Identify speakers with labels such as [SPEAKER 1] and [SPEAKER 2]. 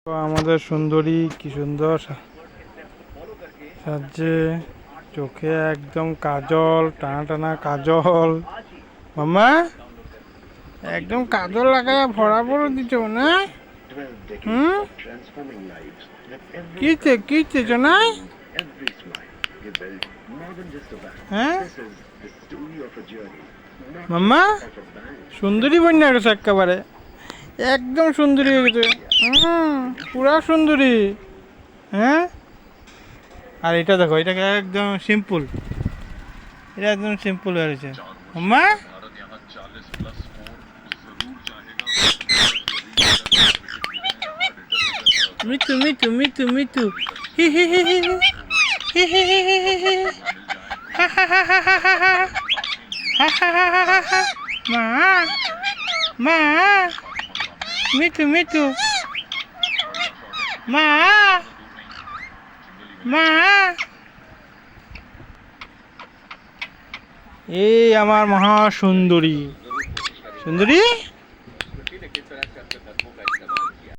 [SPEAKER 1] তো আমাদের সুন্দরী কি সুন্দর সাজছে, চোখে একদম কাজল, টানা টানা কাজল। মামা একদম কাজল লাগায় ভরা ভরে দিচ্ছ না? হুম, কিছে কিছে জনাই? হ্যাঁ মাম্মা, সুন্দরী বন্যা গেছে একেবারে, একদম সুন্দরী হয়ে গেছে। পুরা সুন্দরী। হ্যাঁ, আর এটা দেখো, এটাকে একদম সিম্পল, এটা একদম সিম্পল হয়ে গেছে। মাম্মা মিতু মিতু মিতু মিতু, হি হি হি হি হি হি হি হি হি হি, হা হা হা হা হা হা হা, হা হা হা হা হা হা। মা মা, মিতু মিতু, মা মা। এই আমার মহা সুন্দরী, সুন্দরী।